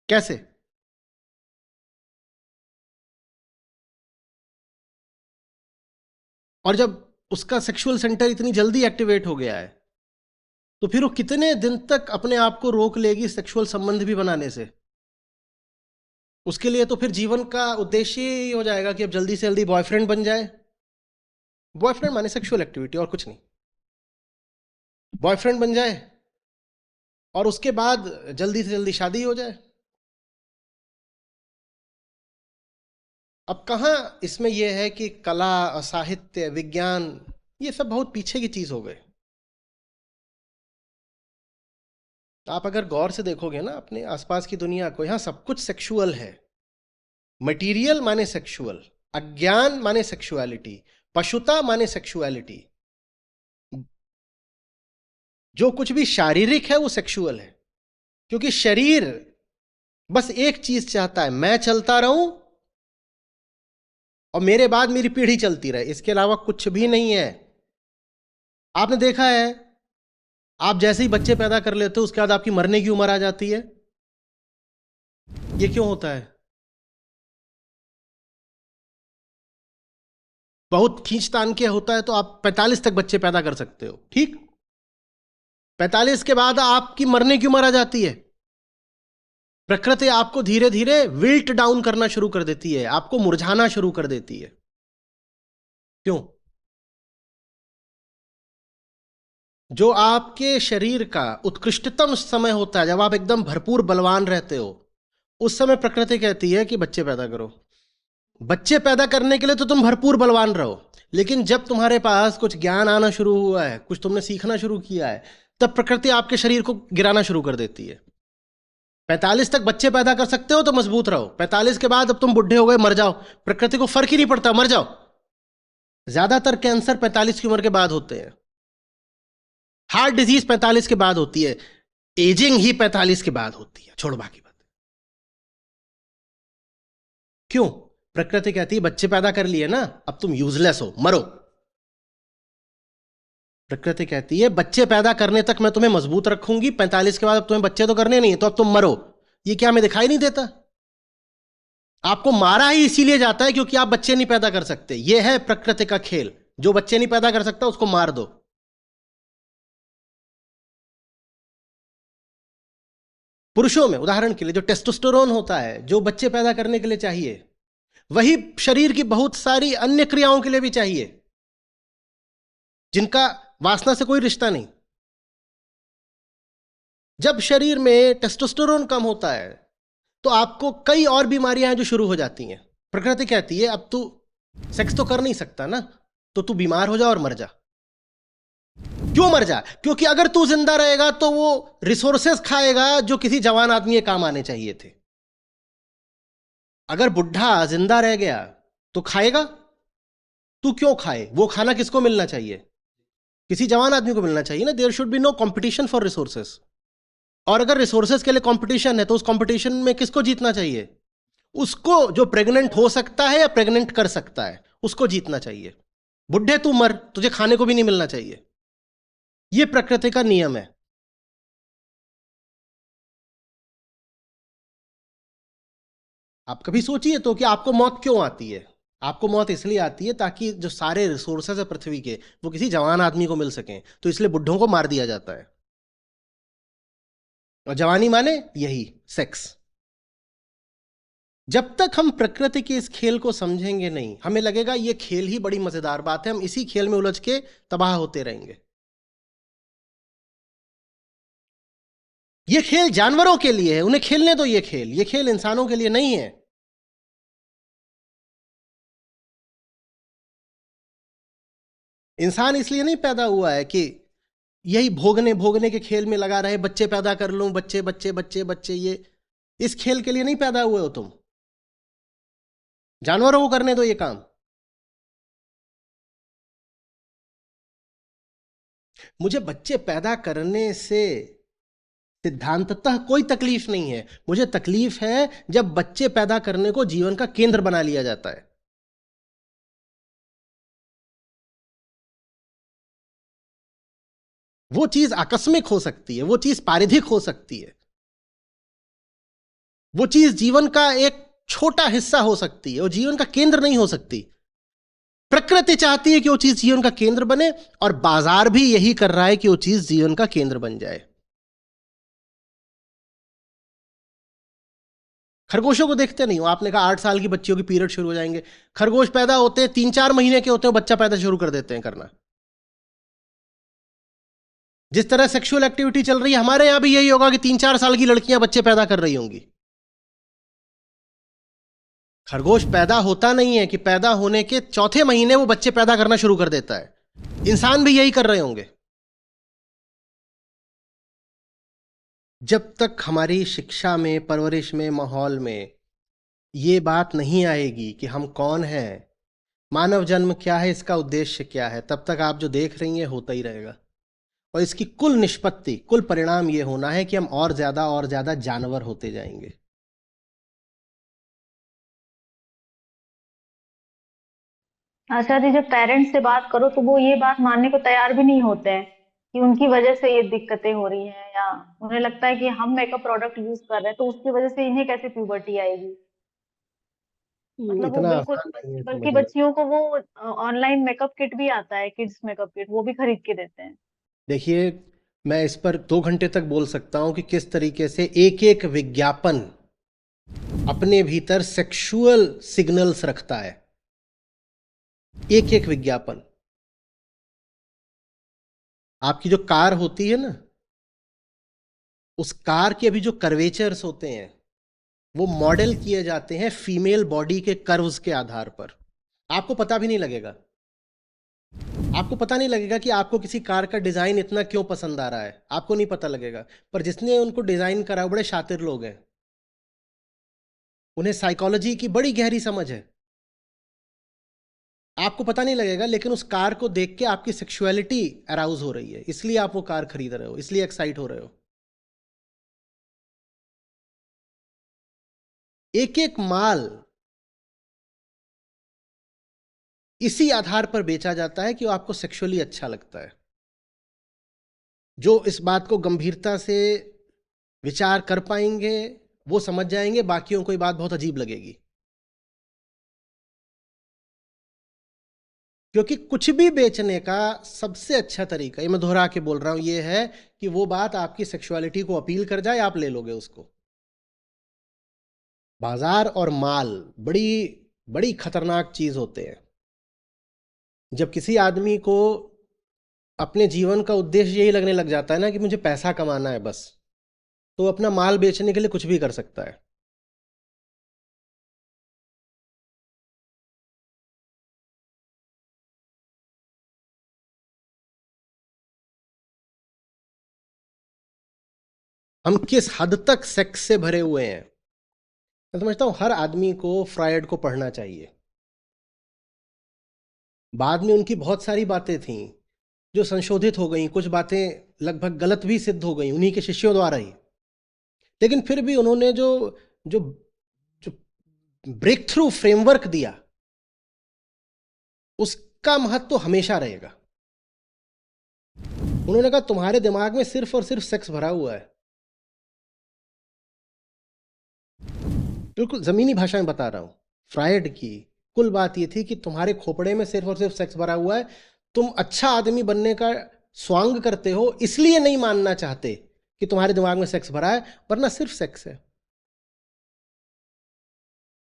कैसे। और जब उसका सेक्सुअल सेंटर इतनी जल्दी एक्टिवेट हो गया है तो फिर वो कितने दिन तक अपने आप को रोक लेगी सेक्सुअल संबंध भी बनाने से? उसके लिए तो फिर जीवन का उद्देश्य ही हो जाएगा कि अब जल्दी से जल्दी बॉयफ्रेंड बन जाए। बॉयफ्रेंड माने सेक्सुअल एक्टिविटी और कुछ नहीं। बॉयफ्रेंड बन जाए और उसके बाद जल्दी से जल्दी शादी हो जाए। अब कहाँ इसमें यह है कि कला, साहित्य, विज्ञान, ये सब बहुत पीछे की चीज हो गए। आप अगर गौर से देखोगे ना अपने आसपास की दुनिया को, यहां सब कुछ सेक्सुअल है। मटेरियल माने सेक्सुअल, अज्ञान माने सेक्सुअलिटी, पशुता माने सेक्सुअलिटी। जो कुछ भी शारीरिक है वो सेक्सुअल है, क्योंकि शरीर बस एक चीज चाहता है, मैं चलता रहूं और मेरे बाद मेरी पीढ़ी चलती रहे, इसके अलावा कुछ भी नहीं है। आपने देखा है, आप जैसे ही बच्चे पैदा कर लेते हो उसके बाद आपकी मरने की उम्र आ जाती है। ये क्यों होता है? बहुत खींचतान के होता है तो आप 45 तक बच्चे पैदा कर सकते हो, ठीक। 45 के बाद आपकी मरने की उम्र आ जाती है। प्रकृति आपको धीरे धीरे विल्ट डाउन करना शुरू कर देती है, आपको मुरझाना शुरू कर देती है। क्यों? जो आपके शरीर का उत्कृष्टतम समय होता है, जब आप एकदम भरपूर बलवान रहते हो, उस समय प्रकृति कहती है कि बच्चे पैदा करो। बच्चे पैदा करने के लिए तो तुम भरपूर बलवान रहो, लेकिन जब तुम्हारे पास कुछ ज्ञान आना शुरू हुआ है, कुछ तुमने सीखना शुरू किया है, तब प्रकृति आपके शरीर को गिराना शुरू कर देती है। 45 तक बच्चे पैदा कर सकते हो तो मजबूत रहो, 45 के बाद अब तुम बुढ़े हो गए, मर जाओ, प्रकृति को फर्क ही नहीं पड़ता, मर जाओ। ज्यादातर कैंसर 45 की उम्र के बाद होते हैं, हार्ट डिजीज 45 के बाद होती है, एजिंग ही 45 के बाद होती है, छोड़ो बाकी बात। क्यों? प्रकृति कहती है बच्चे पैदा कर लिए ना, अब तुम यूजलेस हो, मरो। प्रकृति कहती है बच्चे पैदा करने तक मैं तुम्हें मजबूत रखूंगी, 45 के बाद अब तुम्हें बच्चे तो करने नहीं है, तो अब तुम मरो। ये क्या हमें दिखाई नहीं देता? आपको मारा ही इसीलिए जाता है क्योंकि आप बच्चे नहीं पैदा कर सकते। यह है प्रकृति का खेल, जो बच्चे नहीं पैदा कर सकता उसको मार दो। पुरुषों में उदाहरण के लिए जो टेस्टोस्टेरोन होता है, जो बच्चे पैदा करने के लिए चाहिए, वही शरीर की बहुत सारी अन्य क्रियाओं के लिए भी चाहिए, जिनका वासना से कोई रिश्ता नहीं। जब शरीर में टेस्टोस्टेरोन कम होता है तो आपको कई और बीमारियां हैं जो शुरू हो जाती हैं। प्रकृति कहती है अब तू सेक्स तो कर नहीं सकता ना, तो तू बीमार हो जा और मर जा। क्यों मर जा? क्योंकि अगर तू जिंदा रहेगा तो वो रिसोर्सेस खाएगा जो किसी जवान आदमी के काम आने चाहिए थे। अगर बुढ़ा जिंदा रह गया तो खाएगा? तू क्यों खाए? वो खाना किसको मिलना चाहिए? किसी जवान आदमी को मिलना चाहिए ना। There should be no competition for resources. और अगर रिसोर्सेस के लिए कंपटीशन है तो उस कंपटीशन में किसको जीतना चाहिए? उसको जो प्रेग्नेंट हो सकता है या प्रेग्नेंट कर सकता है, उसको जीतना चाहिए। बुढ़े तू मर, तुझे खाने को भी नहीं मिलना चाहिए। यह प्रकृति का नियम है। आप कभी सोचिए तो कि आपको मौत क्यों आती है? आपको मौत इसलिए आती है ताकि जो सारे रिसोर्सेज है पृथ्वी के, वो किसी जवान आदमी को मिल सकें, तो इसलिए बुढ़ों को मार दिया जाता है। और जवानी माने यही सेक्स। जब तक हम प्रकृति के इस खेल को समझेंगे नहीं, हमें लगेगा ये खेल ही बड़ी मजेदार बात है, हम इसी खेल में उलझ के तबाह होते रहेंगे। ये खेल जानवरों के लिए है, उन्हें खेलने दो। ये खेल इंसानों के लिए नहीं है। इंसान इसलिए नहीं पैदा हुआ है कि यही भोगने भोगने के खेल में लगा रहे, बच्चे पैदा कर लूं, बच्चे बच्चे बच्चे बच्चे। ये इस खेल के लिए नहीं पैदा हुए हो तुम। जानवरों को करने दो ये काम। मुझे बच्चे पैदा करने से सिद्धांततः कोई तकलीफ नहीं है। मुझे तकलीफ है जब बच्चे पैदा करने को जीवन का केंद्र बना लिया जाता है। वो चीज आकस्मिक हो सकती है, वो चीज पारिधिक हो सकती है, वो चीज जीवन का एक छोटा हिस्सा हो सकती है, वो जीवन का केंद्र नहीं हो सकती। प्रकृति चाहती है कि वो चीज जीवन का केंद्र बने, और बाजार भी यही कर रहा है कि वो चीज जीवन का केंद्र बन जाए। खरगोशों को देखते नहीं हो? आपने कहा 8 साल की बच्चियों की पीरियड शुरू हो जाएंगे। खरगोश पैदा होते हैं, 3-4 महीने के होते हैं, बच्चा पैदा शुरू कर देते हैं करना। जिस तरह सेक्सुअल एक्टिविटी चल रही है, हमारे यहां भी यही होगा कि 3-4 साल की लड़कियां बच्चे पैदा कर रही होंगी। खरगोश पैदा होता नहीं है कि पैदा होने के चौथे महीने वो बच्चे पैदा करना शुरू कर देता है। इंसान भी यही कर रहे होंगे। जब तक हमारी शिक्षा में, परवरिश में, माहौल में ये बात नहीं आएगी कि हम कौन हैं, मानव जन्म क्या है, इसका उद्देश्य क्या है, तब तक आप जो देख रही हैं होता ही रहेगा। और इसकी कुल निष्पत्ति, कुल परिणाम ये होना है कि हम और ज्यादा जानवर होते जाएंगे। आशा जी, जब पेरेंट्स से बात करो तो वो ये बात मानने को तैयार भी नहीं होते हैं कि उनकी वजह से ये दिक्कतें हो रही हैं, या उन्हें लगता है कि हम मेकअप प्रोडक्ट यूज कर रहे हैं तो उसकी वजह से इन्हें कैसे प्यूबर्टी आएगी। मतलब वो इतना बिल्कुल, आसान नहीं है बल्कि समझना। बच्चियों को वो ऑनलाइन मेकअप किट भी आता है, किड्स मेकअप किट, वो भी खरीद के देते हैं। देखिए, मैं इस पर 2 घंटे तक बोल सकता हूं कि किस तरीके से एक एक विज्ञापन अपने भीतर सेक्सुअल सिग्नल्स रखता है। एक एक विज्ञापन। आपकी जो कार होती है ना, उस कार के अभी जो कर्वेचर्स होते हैं वो मॉडल किए जाते हैं फीमेल बॉडी के कर्व्स के आधार पर। आपको पता भी नहीं लगेगा। आपको पता नहीं लगेगा कि आपको किसी कार का डिजाइन इतना क्यों पसंद आ रहा है, आपको नहीं पता लगेगा। पर जिसने उनको डिजाइन करा वो बड़े शातिर लोग हैं, उन्हें साइकोलॉजी की बड़ी गहरी समझ है। आपको पता नहीं लगेगा, लेकिन उस कार को देख के आपकी सेक्सुअलिटी अराउज हो रही है, इसलिए आप वो कार खरीद रहे हो, इसलिए एक्साइट हो रहे हो। एक एक माल इसी आधार पर बेचा जाता है कि वो आपको सेक्सुअली अच्छा लगता है। जो इस बात को गंभीरता से विचार कर पाएंगे वो समझ जाएंगे, बाकियों को ये बात बहुत अजीब लगेगी। क्योंकि कुछ भी बेचने का सबसे अच्छा तरीका, ये मैं दोहरा के बोल रहा हूं, ये है कि वो बात आपकी सेक्सुअलिटी को अपील कर जाए, आप ले लोगे उसको। बाजार और माल बड़ी बड़ी खतरनाक चीज होते हैं। जब किसी आदमी को अपने जीवन का उद्देश्य यही लगने लग जाता है ना कि मुझे पैसा कमाना है बस, तो वो अपना माल बेचने के लिए कुछ भी कर सकता है। हम किस हद तक सेक्स से भरे हुए हैं। मैं समझता हूं हर आदमी को फ्रायड को पढ़ना चाहिए। बाद में उनकी बहुत सारी बातें थीं जो संशोधित हो गई, कुछ बातें लगभग गलत भी सिद्ध हो गई उन्हीं के शिष्यों द्वारा ही। लेकिन फिर भी उन्होंने जो जो जो ब्रेक थ्रू फ्रेमवर्क दिया, उसका महत्व तो हमेशा रहेगा। उन्होंने कहा तुम्हारे दिमाग में सिर्फ और सिर्फ सेक्स भरा हुआ है। बिल्कुल जमीनी भाषा में बता रहा हूं। फ्रायड की कुल बात यह थी कि तुम्हारे खोपड़े में सिर्फ और सिर्फ सेक्स भरा हुआ है। तुम अच्छा आदमी बनने का स्वांग करते हो, इसलिए नहीं मानना चाहते कि तुम्हारे दिमाग में सेक्स भरा है, वरना सिर्फ सेक्स है।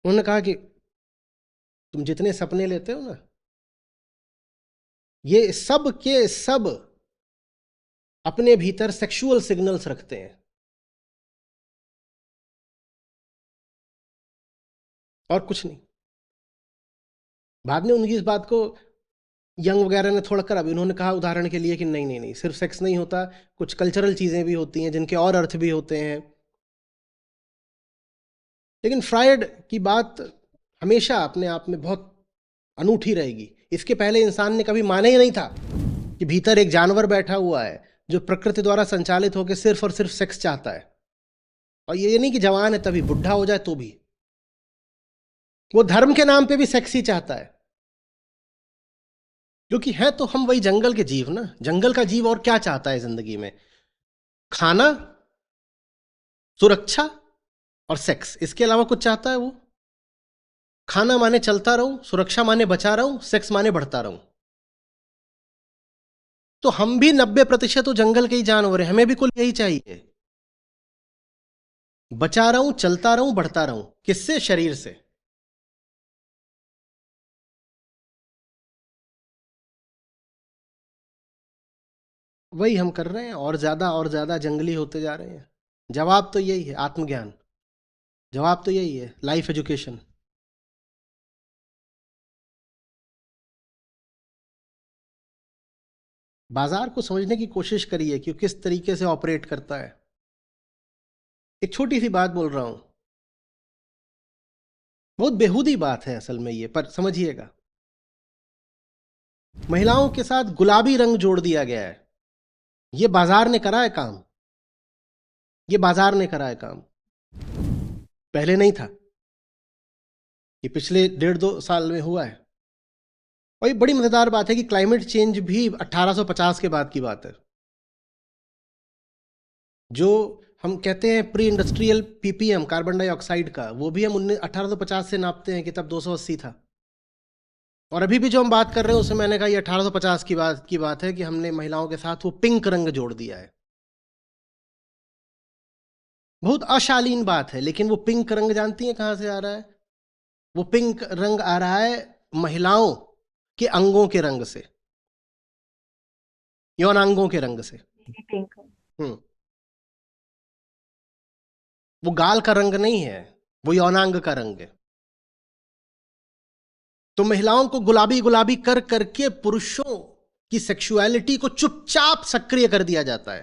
उन्होंने कहा कि तुम जितने सपने लेते हो ना, ये सब के सब अपने भीतर सेक्सुअल सिग्नल्स रखते हैं, और कुछ नहीं। बाद में उनकी इस बात को यंग वगैरह ने थोड़ा कर, अब इन्होंने कहा उदाहरण के लिए कि नहीं नहीं नहीं, सिर्फ सेक्स नहीं होता, कुछ कल्चरल चीजें भी होती हैं जिनके और अर्थ भी होते हैं। लेकिन फ्रायड की बात हमेशा अपने आप में बहुत अनूठी रहेगी। इसके पहले इंसान ने कभी माना ही नहीं था कि भीतर एक जानवर बैठा हुआ है जो प्रकृति द्वारा संचालित होकर सिर्फ और सिर्फ सेक्स चाहता है। और ये नहीं कि जवान है तभी, बुढ़ा हो जाए तो भी वो धर्म के नाम पे भी सेक्स ही चाहता है। क्योंकि है तो हम वही जंगल के जीव ना। जंगल का जीव और क्या चाहता है जिंदगी में? खाना, सुरक्षा और सेक्स। इसके अलावा कुछ चाहता है वो? खाना माने चलता रहूं, सुरक्षा माने बचा रहूं, सेक्स माने बढ़ता रहूं। तो हम भी 90% तो जंगल के ही जानवर हैं, हमें भी कुल यही चाहिए, बचा रहूं, चलता रहूं, बढ़ता रहूं। किससे? शरीर से। वही हम कर रहे हैं, और ज्यादा जंगली होते जा रहे हैं। जवाब तो यही है, आत्मज्ञान। जवाब तो यही है, लाइफ एजुकेशन। बाजार को समझने की कोशिश करिए कि वो किस तरीके से ऑपरेट करता है। एक छोटी सी बात बोल रहा हूं, बहुत बेहूदी बात है असल में ये, पर समझिएगा। महिलाओं के साथ गुलाबी रंग जोड़ दिया गया है। ये बाजार ने करा है काम, ये बाजार ने करा है काम, पहले नहीं था। ये पिछले 1.5-2 साल में हुआ है। और ये बड़ी मजेदार बात है कि क्लाइमेट चेंज भी 1850 के बाद की बात है। जो हम कहते हैं pre industrial ppm carbon dioxide का, वो भी हम 1850 से नापते हैं कि तब 280 था। और अभी भी जो हम बात कर रहे हैं उसमें मैंने कहा ये 1850 की बात है कि हमने महिलाओं के साथ वो पिंक रंग जोड़ दिया है। बहुत अशालीन बात है, लेकिन वो पिंक रंग जानती हैं कहां से आ रहा है? वो पिंक रंग आ रहा है महिलाओं के अंगों के रंग से, यौनांगों के रंग से। पिंक। हम्म। वो गाल का रंग नहीं है, वो यौनांग का रंग है। तो महिलाओं को गुलाबी गुलाबी कर करके पुरुषों की सेक्सुअलिटी को चुपचाप सक्रिय कर दिया जाता है,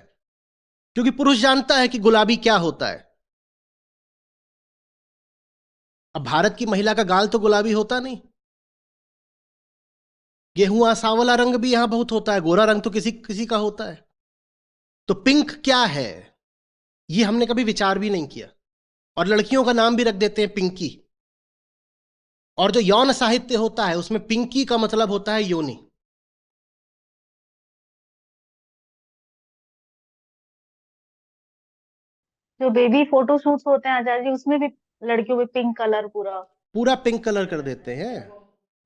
क्योंकि पुरुष जानता है कि गुलाबी क्या होता है। अब भारत की महिला का गाल तो गुलाबी होता नहीं, गेहुआ सांवला रंग भी यहां बहुत होता है, गोरा रंग तो किसी किसी का होता है। तो पिंक क्या है, ये हमने कभी विचार भी नहीं किया। और लड़कियों का नाम भी रख देते हैं पिंकी। और जो यौन साहित्य होता है उसमें पिंकी का मतलब होता है योनि। जो बेबी फोटो शूट्स होते हैं आचार्य जी, उसमें भी लड़कियों पे पिंक कलर पूरा। पूरा पिंक कलर कर देते हैं,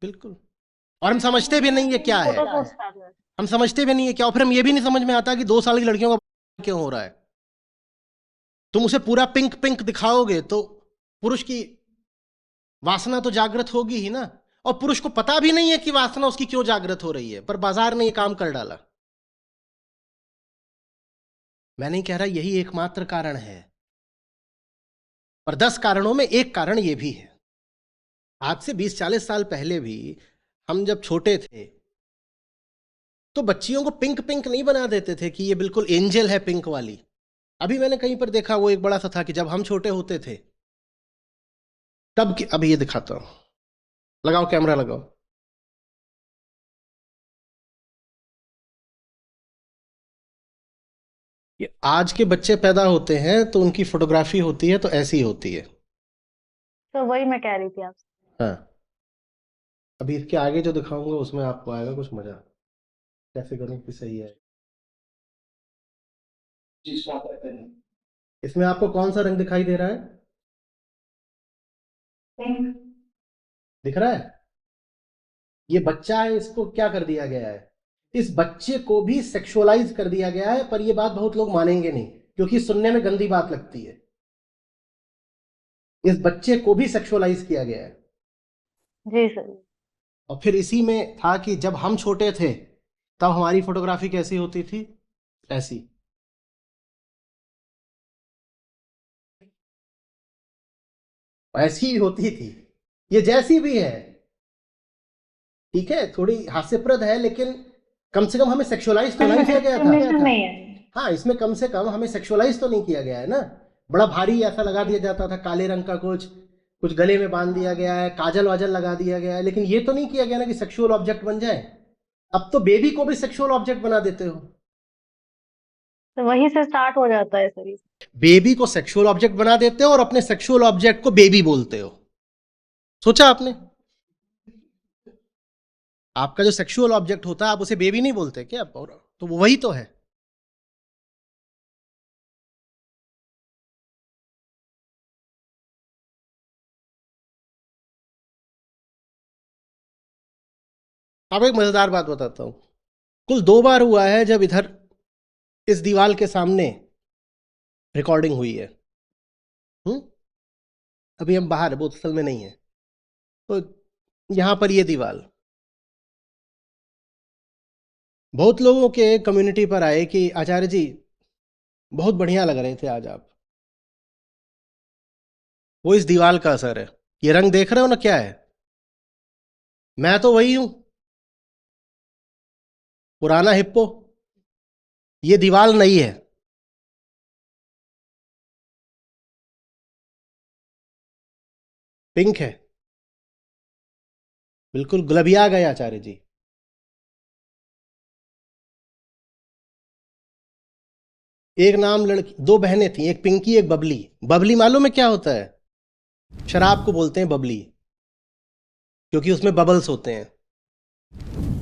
बिल्कुल। और हम समझते भी नहीं है क्या है, फोटो शूट्स कर रहे हैं। हम समझते भी नहीं है क्या। और फिर हम ये भी नहीं समझ में आता कि 2 साल की लड़कियों का क्यों हो रहा है। तुम उसे पूरा पिंक पिंक दिखाओगे तो पुरुष की वासना तो जागृत होगी ही ना। और पुरुष को पता भी नहीं है कि वासना उसकी क्यों जागृत हो रही है, पर बाजार ने ये काम कर डाला। मैं नहीं कह रहा यही एकमात्र कारण है, पर 10 कारणों में एक कारण ये भी है। आज से 20-40 साल पहले भी हम जब छोटे थे तो बच्चियों को पिंक पिंक नहीं बना देते थे कि ये बिल्कुल एंजल है पिंक वाली। अभी मैंने कहीं पर देखा, वो एक बड़ा सा था कि जब हम छोटे होते थे तब की, अभी ये दिखाता हूं, लगाओ कैमरा लगाओ। ये आज के बच्चे पैदा होते हैं तो उनकी फोटोग्राफी होती है तो ऐसी होती है। तो वही मैं कह रही थी आपसे। हाँ, अभी इसके आगे जो दिखाऊंगा उसमें आपको आएगा कुछ मजा, कैसे करूं कि सही है। इसमें आपको कौन सा रंग दिखाई दे रहा है? पिंक दिख रहा है? ये बच्चा है, इसको क्या कर दिया गया है? इस बच्चे को भी सेक्सुअलाइज कर दिया गया है, पर ये बात बहुत लोग मानेंगे नहीं क्योंकि सुनने में गंदी बात लगती है। इस बच्चे को भी सेक्सुअलाइज किया गया है। जी सर। और फिर इसी में था कि जब हम छोटे थे तब हमारी फोटोग्राफी कैसी होती थी? ऐसी। ऐसी ही होती थी। ये जैसी भी है, ठीक है, थोड़ी हास्यप्रद है, लेकिन कम से कम हमें सेक्सुअलाइज तो नहीं किया गया डिस्क्रिमिनेशन था। नहीं है। हाँ, इसमें कम से कम हमें सेक्सुअलाइज तो नहीं किया गया है ना। बड़ा भारी ऐसा लगा दिया जाता था, काले रंग का कुछ कुछ गले में बांध दिया गया है, काजल वाजल लगा दिया गया है, लेकिन ये तो नहीं किया गया ना कि सेक्सुअल ऑब्जेक्ट बन जाए। अब तो बेबी को भी सेक्सुअल ऑब्जेक्ट बना देते हो। तो वहीं से स्टार्ट हो जाता है सर ये। बेबी को सेक्सुअल ऑब्जेक्ट बना देते हो और अपने सेक्सुअल ऑब्जेक्ट को बेबी बोलते हो। सोचा आपने? आपका जो सेक्सुअल ऑब्जेक्ट होता है आप उसे बेबी नहीं बोलते क्या? तो वो वही तो है। आपको एक मजेदार बात बताता हूं। कुल 2 बार हुआ है जब इधर इस दीवार के सामने रिकॉर्डिंग हुई है। हम्म अभी हम बाहर है, बोतल में नहीं है। तो यहां पर ये दीवार, बहुत लोगों के कम्युनिटी पर आए कि आचार्य जी बहुत बढ़िया लग रहे थे आज आप। वो इस दीवार का असर है। ये रंग देख रहे हो ना, क्या है? मैं तो वही हूं, पुराना हिप्पो। ये दीवार नई है। पिंक है, बिल्कुल गुलबिया गए आचार्य जी। एक नाम लड़की, 2 बहनें थी, एक पिंकी एक बबली। बबली मालूम है क्या होता है? शराब को बोलते हैं बबली, क्योंकि उसमें बबल्स होते हैं।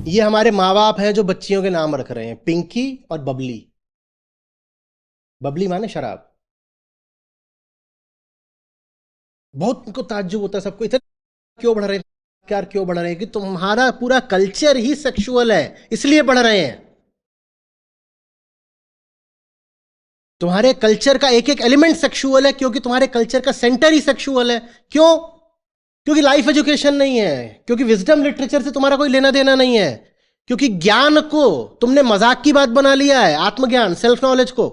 ये हमारे माँ बाप हैं जो बच्चियों के नाम रख रहे हैं, पिंकी और बबली। बबली माने शराब। बहुत उनको ताज्जुब होता है सबको, इतने क्यों बढ़ रहे हैं, क्या क्यों बढ़ रहे हैं? कि तुम्हारा पूरा कल्चर ही सेक्सुअल है, इसलिए बढ़ रहे हैं। तुम्हारे कल्चर का एक एक एलिमेंट सेक्सुअल है, क्योंकि तुम्हारे कल्चर का सेंटर ही सेक्सुअल है। क्यों? क्योंकि लाइफ एजुकेशन नहीं है, क्योंकि विजडम लिटरेचर से तुम्हारा कोई लेना देना नहीं है, क्योंकि ज्ञान को तुमने मजाक की बात बना लिया है, आत्मज्ञान, सेल्फ नॉलेज को।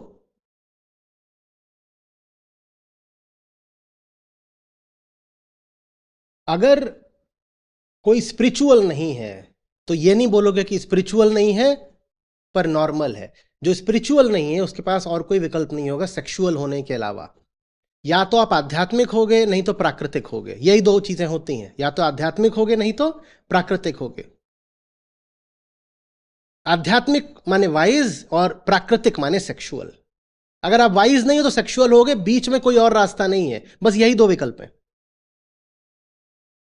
अगर कोई स्पिरिचुअल नहीं है तो ये नहीं बोलोगे कि स्पिरिचुअल नहीं है पर नॉर्मल है। जो स्पिरिचुअल नहीं है उसके पास और कोई विकल्प नहीं होगा सेक्सुअल होने के अलावा। या तो आप आध्यात्मिक होगे, नहीं तो प्राकृतिक होगे। यही 2 चीजें होती हैं, या तो आध्यात्मिक होगे नहीं तो प्राकृतिक होगे। आध्यात्मिक माने वाइज और प्राकृतिक माने सेक्सुअल। अगर आप वाइज नहीं हो तो सेक्सुअल होगे, बीच में कोई और रास्ता नहीं है, बस यही 2 विकल्प हैं।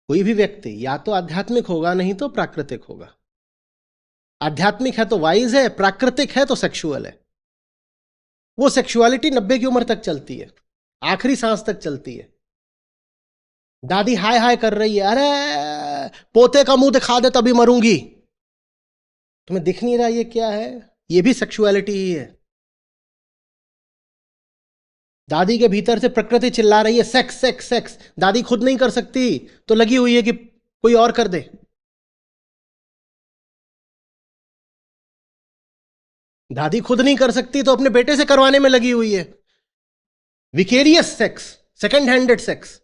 कोई भी व्यक्ति या तो आध्यात्मिक होगा नहीं तो प्राकृतिक होगा। आध्यात्मिक है तो वाइज है, प्राकृतिक है तो सेक्सुअल है। वो सेक्सुअलिटी 90 की उम्र तक चलती है, आखिरी सांस तक चलती है। दादी हाय हाय कर रही है, अरे पोते का मुंह दिखा दे तभी मरूंगी। तुम्हें दिख नहीं रहा ये क्या है? ये भी सेक्सुअलिटी ही है। दादी के भीतर से प्रकृति चिल्ला रही है सेक्स सेक्स सेक्स। दादी खुद नहीं कर सकती तो लगी हुई है कि कोई और कर दे। दादी खुद नहीं कर सकती तो अपने बेटे से करवाने में लगी हुई है। Vicarious sex, second handed sex.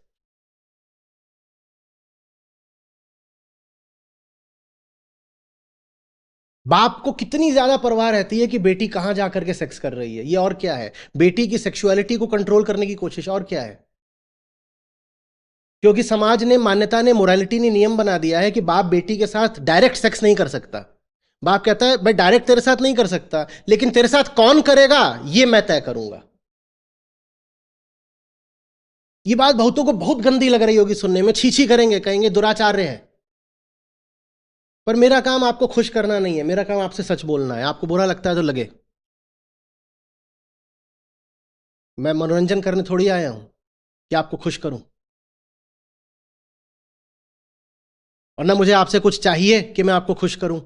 बाप को कितनी ज्यादा परवाह रहती है कि बेटी कहां जाकर के सेक्स कर रही है। ये और क्या है? बेटी की सेक्सुअलिटी को कंट्रोल करने की कोशिश, और क्या है? क्योंकि समाज ने, मान्यता ने, मोरालिटी ने नियम बना दिया है कि बाप बेटी के साथ डायरेक्ट सेक्स नहीं कर सकता। बाप कहता है भाई डायरेक्ट तेरे साथ नहीं कर सकता, लेकिन तेरे साथ कौन करेगा ये मैं तय करूंगा। ये बात बहुतों को बहुत गंदी लग रही होगी सुनने में, छी छी करेंगे, कहेंगे दुराचार्य है। पर मेरा काम आपको खुश करना नहीं है, मेरा काम आपसे सच बोलना है। आपको बुरा लगता है तो लगे। मैं मनोरंजन करने थोड़ी आया हूं कि आपको खुश करूं, और ना मुझे आपसे कुछ चाहिए कि मैं आपको खुश करूं।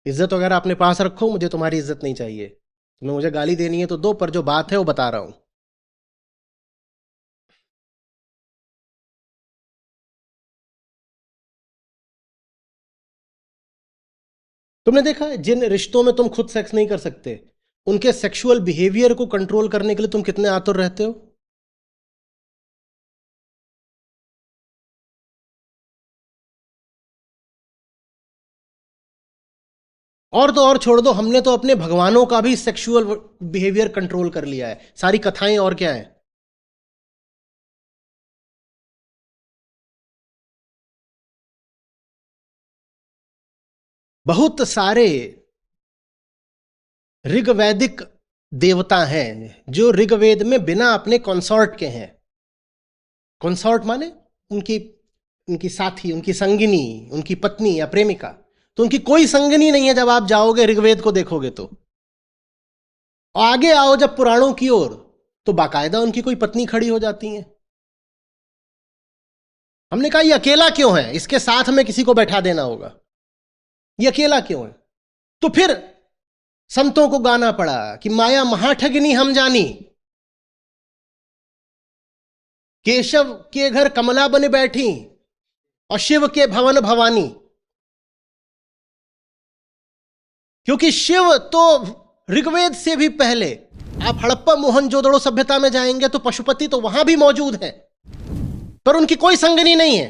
इज्जत वगैरह अपने पास रखो, मुझे तुम्हारी इज्जत नहीं चाहिए। तुम्हें मुझे गाली देनी है तो दो, पर जो बात है वो बता रहा हूं। तुमने देखा है जिन रिश्तों में तुम खुद सेक्स नहीं कर सकते, उनके सेक्सुअल बिहेवियर को कंट्रोल करने के लिए तुम कितने आतुर रहते हो। और तो और छोड़ दो, हमने तो अपने भगवानों का भी सेक्सुअल बिहेवियर कंट्रोल कर लिया है, सारी कथाएं और क्या है। बहुत सारे ऋग्वैदिक देवता हैं जो ऋग्वेद में बिना अपने कंसॉर्ट के हैं। कंसॉर्ट माने उनकी उनकी साथी, उनकी संगिनी, उनकी पत्नी या प्रेमिका। तो उनकी कोई संगिनी नहीं है जब आप जाओगे ऋग्वेद को देखोगे तो। आगे आओ जब पुराणों की ओर, तो बाकायदा उनकी कोई पत्नी खड़ी हो जाती है। हमने कहा ये अकेला क्यों है, इसके साथ में किसी को बैठा देना होगा, ये अकेला क्यों है। तो फिर संतों को गाना पड़ा कि माया महाठगिनी हम जानी, केशव के घर कमला बन बैठी और शिव के भवन भवानी। क्योंकि शिव तो ऋग्वेद से भी पहले, आप हड़प्पा मोहनजोदड़ो सभ्यता में जाएंगे तो पशुपति तो वहां भी मौजूद है, पर उनकी कोई संगनी नहीं है,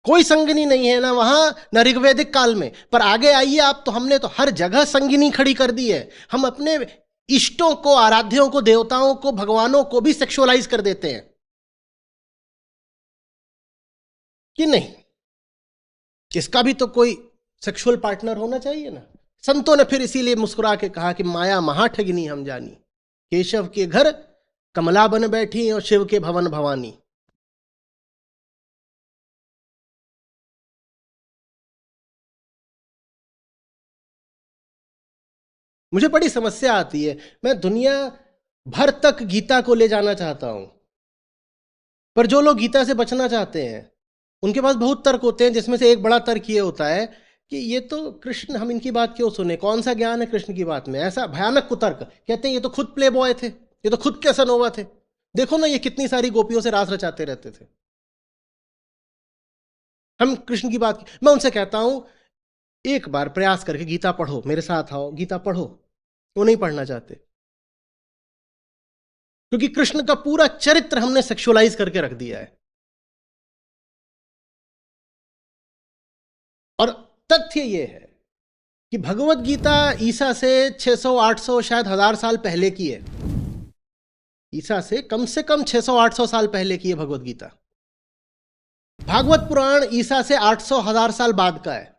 कोई संगनी नहीं है ना वहां न ऋग्वैदिक काल में। पर आगे आइए आप, तो हमने तो हर जगह संगनी खड़ी कर दी है। हम अपने इष्टों को, आराध्यों को, देवताओं को, भगवानों को भी सेक्सुअलाइज कर देते हैं कि नहीं, इसका भी तो कोई सेक्सुअल पार्टनर होना चाहिए ना। संतों ने फिर इसीलिए मुस्कुरा के कहा कि माया महाठगिनी हम जानी, केशव के घर कमला बन बैठी और शिव के भवन भवानी। मुझे बड़ी समस्या आती है, मैं दुनिया भर तक गीता को ले जाना चाहता हूं, पर जो लोग गीता से बचना चाहते हैं उनके पास बहुत तर्क होते हैं, जिसमें से एक बड़ा तर्क ये होता है कि ये तो कृष्ण, हम इनकी बात क्यों सुने, कौन सा ज्ञान है कृष्ण की बात में। ऐसा भयानक कुतर्क, कहते हैं ये तो खुद प्ले बॉय थे, ये तो खुद कैसनोवा थे, देखो ना ये कितनी सारी गोपियों से रास रचाते रहते थे, हम कृष्ण की बात की। मैं उनसे कहता हूं एक बार प्रयास करके गीता पढ़ो, मेरे साथ आओ गीता पढ़ो। वो नहीं पढ़ना चाहते, क्योंकि कृष्ण का पूरा चरित्र हमने सेक्सुअलाइज करके रख दिया है। और तथ्य यह है कि भगवत गीता ईसा से 600, 800, शायद 1000 साल पहले की है। ईसा से कम 600, 800 साल पहले की है भगवत गीता। भागवत पुराण ईसा से 800, 1000 साल बाद का है।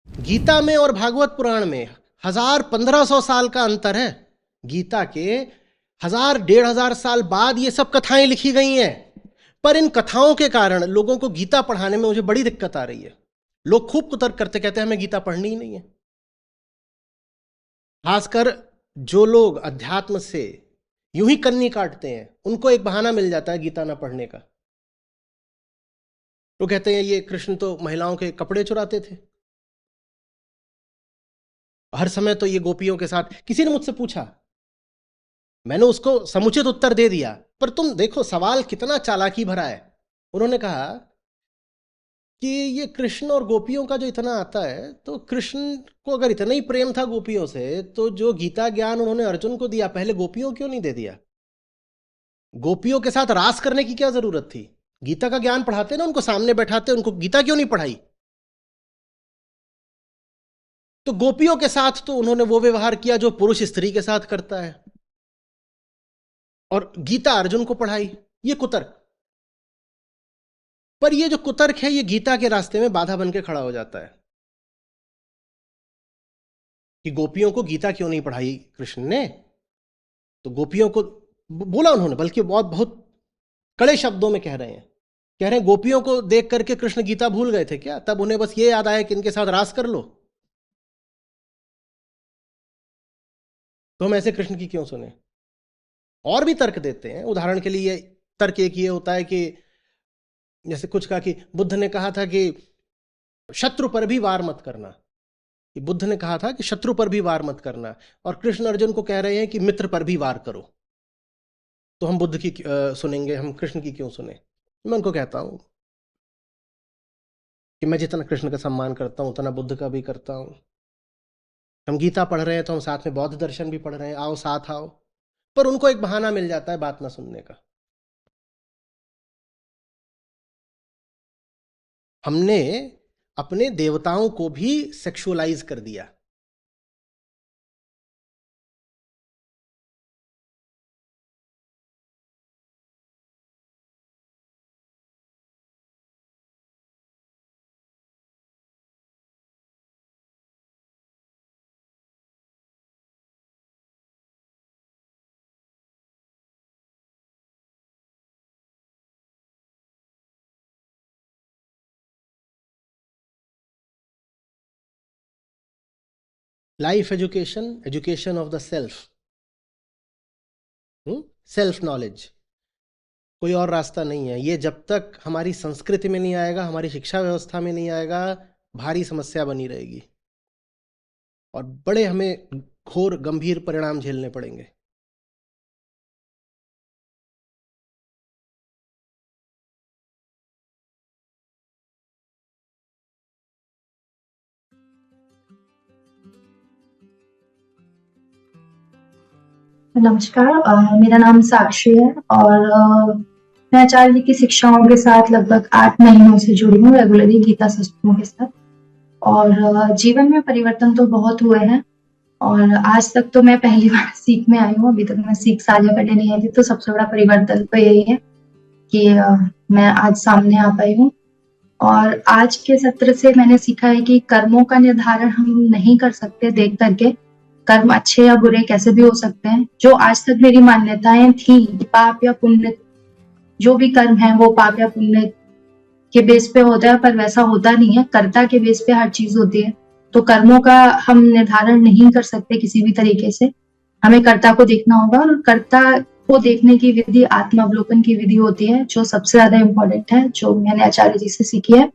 गीता में और भागवत पुराण में 1000, 1500 साल का अंतर है। गीता के 1000, 1500 साल बाद ये सब कथाएं लिखी गई हैं, पर इन कथाओं के कारण लोगों को गीता पढ़ाने में मुझे बड़ी दिक्कत आ रही है। लोग खूब कुतर्क करते, कहते हैं हमें गीता पढ़नी ही नहीं है। खासकर जो लोग अध्यात्म से यूं ही कन्नी काटते हैं, उनको एक बहाना मिल जाता है गीता ना पढ़ने का। वो कहते हैं ये कृष्ण तो महिलाओं के कपड़े चुराते थे, हर समय तो ये गोपियों के साथ। किसी ने मुझसे पूछा, मैंने उसको समुचित उत्तर दे दिया, पर तुम देखो सवाल कितना चालाकी भरा है। उन्होंने कहा कि ये कृष्ण और गोपियों का जो इतना आता है, तो कृष्ण को अगर इतना ही प्रेम था गोपियों से, तो जो गीता ज्ञान उन्होंने अर्जुन को दिया, पहले गोपियों क्यों नहीं दे दिया? गोपियों के साथ रास करने की क्या जरूरत थी? गीता का ज्ञान पढ़ाते ना, उनको सामने बैठाते, उनको गीता क्यों नहीं पढ़ाई? तो गोपियों के साथ तो उन्होंने वो व्यवहार किया जो पुरुष स्त्री के साथ करता है, और गीता अर्जुन को पढ़ाई। ये कुतर्क। पर ये जो कुतर्क है, ये गीता के रास्ते में बाधा बन के खड़ा हो जाता है कि गोपियों को गीता क्यों नहीं पढ़ाई कृष्ण ने। तो गोपियों को बोला उन्होंने, बल्कि बहुत बहुत कड़े शब्दों में कह रहे हैं, गोपियों को देख करके कृष्ण गीता भूल गए थे क्या? तब उन्हें बस ये याद आया कि इनके साथ रास कर लो, तो हम ऐसे कृष्ण की क्यों सुने? और भी तर्क देते हैं। उदाहरण के लिए तर्क एक ये होता है कि जैसे कुछ कहा कि बुद्ध ने कहा था कि शत्रु पर भी वार मत करना, कि बुद्ध ने कहा था कि शत्रु पर भी वार मत करना, और कृष्ण अर्जुन को कह रहे हैं कि मित्र पर भी वार करो। तो हम बुद्ध की सुनेंगे, हम कृष्ण की क्यों सुने? मैं उनको कहता हूं कि मैं जितना कृष्ण का सम्मान करता हूं उतना बुद्ध का भी करता हूं। हम गीता पढ़ रहे हैं तो हम साथ में बौद्ध दर्शन भी पढ़ रहे हैं, आओ साथ आओ। पर उनको एक बहाना मिल जाता है बात ना सुनने का। हमने अपने देवताओं को भी सेक्सुअलाइज कर दिया। Life education, education of the self, self knowledge कोई और रास्ता नहीं है। ये जब तक हमारी संस्कृति में नहीं आएगा, हमारी शिक्षा व्यवस्था में नहीं आएगा, भारी समस्या बनी रहेगी और बड़े हमें घोर गंभीर परिणाम झेलने पड़ेंगे। नमस्कार, मेरा नाम साक्षी है और मैं आचार्य जी की शिक्षाओं के साथ लगभग 8 महीनों से जुड़ी हूँ रेगुलरली गीता सत्संगों के साथ। और जीवन में परिवर्तन तो बहुत हुए हैं और आज तक तो मैं पहली बार सीख में आई हूँ। अभी तक मैं सीख साझा करने नहीं आई थी, तो सबसे बड़ा परिवर्तन तो यही है कि मैं आज सामने आ पाई हूँ। और आज के सत्र से मैंने सीखा है कि कर्मों का निर्धारण हम नहीं कर सकते देख करके। कर्म अच्छे या बुरे कैसे भी हो सकते हैं। जो आज तक मेरी मान्यताएं थी, पाप या पुण्य, जो भी कर्म है वो पाप या पुण्य के बेस पे होता है, पर वैसा होता नहीं है। कर्ता के बेस पे हर चीज होती है, तो कर्मों का हम निर्धारण नहीं कर सकते किसी भी तरीके से। हमें कर्ता को देखना होगा और कर्ता को देखने की विधि आत्मावलोकन की विधि होती है, जो सबसे ज्यादा इम्पोर्टेंट है, जो मैंने आचार्य जी से सीखी है।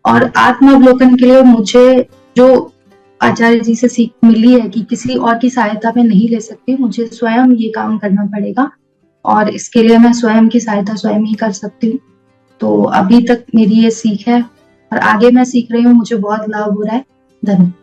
और आत्मावलोकन के लिए मुझे जो आचार्य जी से सीख मिली है कि किसी और की सहायता मैं नहीं ले सकती, मुझे स्वयं ये काम करना पड़ेगा और इसके लिए मैं स्वयं की सहायता स्वयं ही कर सकती हूँ। तो अभी तक मेरी ये सीख है और आगे मैं सीख रही हूँ, मुझे बहुत लाभ हो रहा है। धन्यवाद।